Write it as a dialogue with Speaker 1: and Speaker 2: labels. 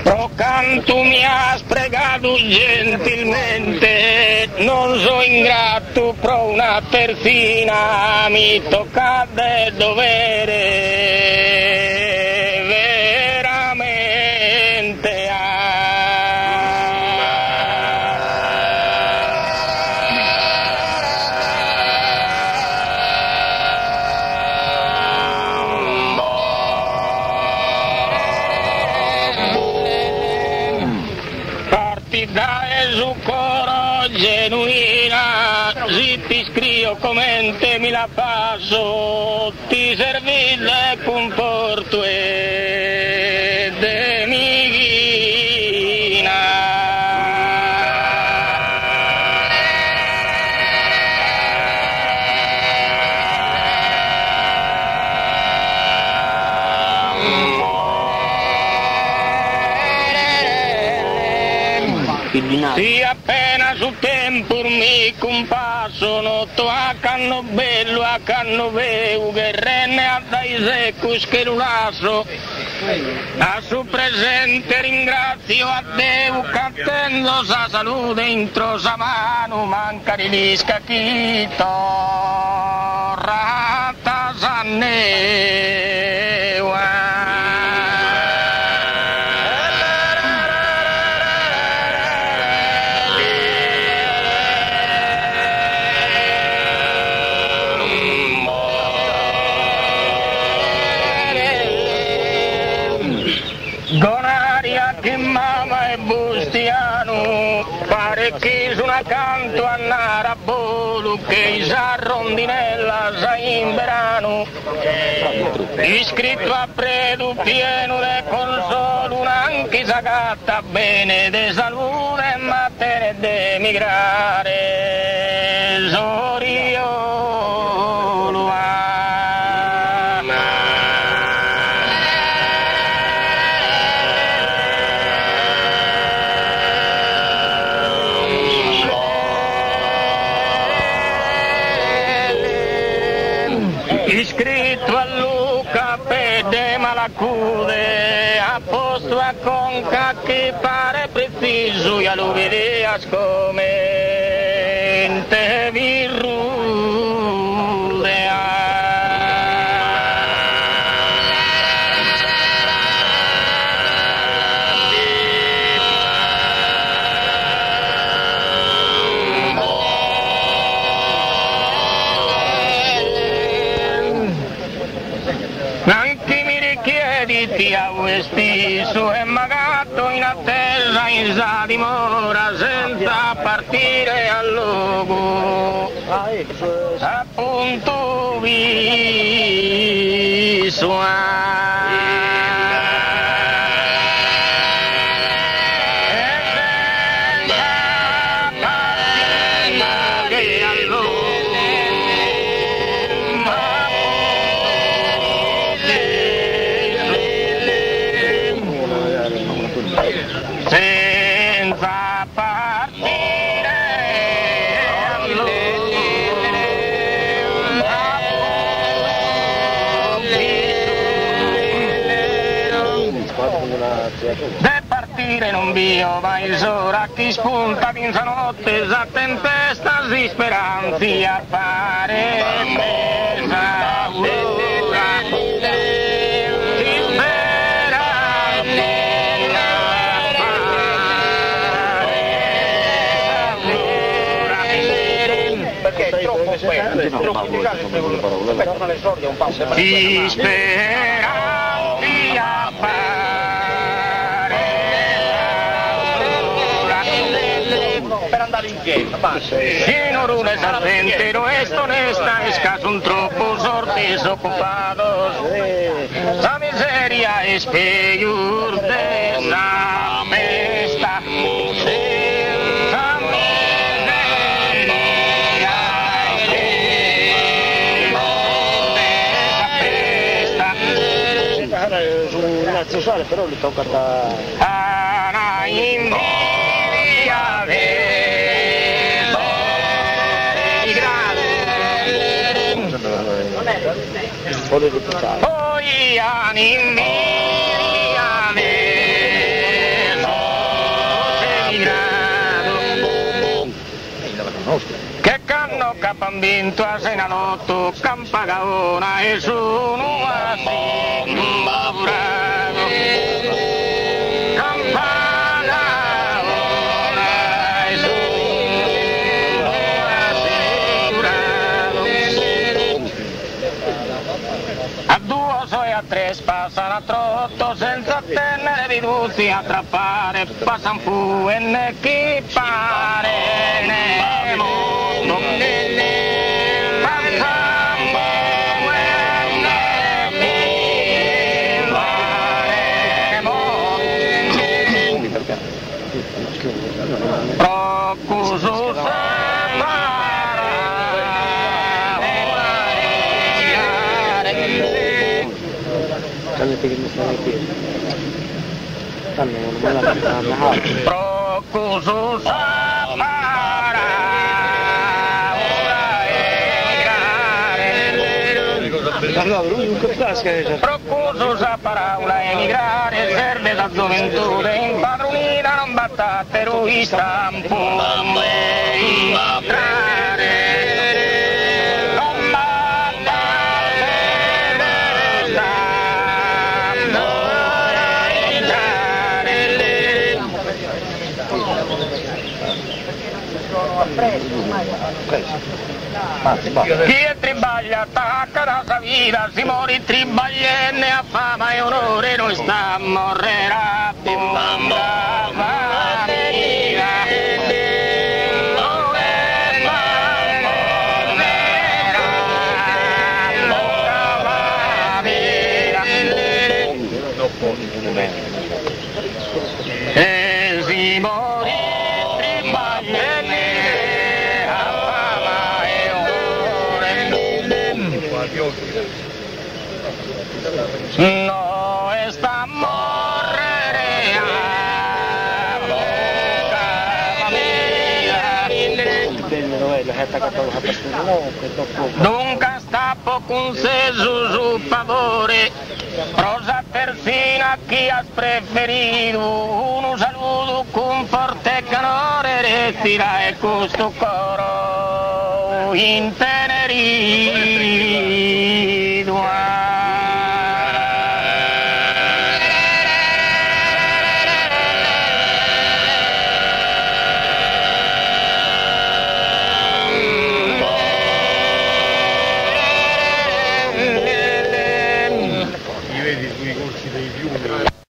Speaker 1: Pro canto mi ha spregato gentilmente, non so ingrato pro una terzina, mi tocca del dovere veramente. Da su coro genuina, si ti scrivo commente mi la passo, ti servi le comporto e de mighina. Sì, appena su tempo mi compasso, noto a canno bello, a canno veu, che renne a dai secus che l'ulasso. A su presente ringrazio a Deu, cattendo sa salute intro sa mano, manca di lisca chito, rata sa neua. Gonaria che mamma e bustiano, pare che sono accanto a Narabolu, che sa rondinella sa in verano, iscritto a predu pieno de consolo, anche sa gatta bene de salute, ma te de migrare, Soriolo. Iscritto a Luca Pede Malacude, a posto a Conca che pare preciso, e a lo vedeas come te virrudea. Anche mi richiediti a vestito e magato in attesa in sa dimora senza partire al luogo, appunto senza partire de partire non vio mai sora chi spunta in notte sa tempesta si speranzi appare mesa si speranzi appare per andare in chiesa si non rune salvente no es onesta es caso un troppo sortes ocupados la miseria es peor de la mesta. Però li tocca da Ana invidia de Poi animi che canno capambinto a senalotto campagaona e sono assi bravo campagaona e sono assicurato a due e a tre passano a trotto senza tenere ridotti a trappare passano fu e ne chi pare ne mondo passano e ne chi pare mondo procuso Procuso sapara Procuso sapara una emigrare serve da gioventù impadronita non batta terrorista un po' chi è tribaglia attacca da sua vita si muore tribaglienne a fama e onore noi sta a morrerà e si morì tribaglienne no sta a morrere a dunque sta poco un seso su favore prosa persino a chi ha preferito uno saluto con forte calore retira e questo coro intenerito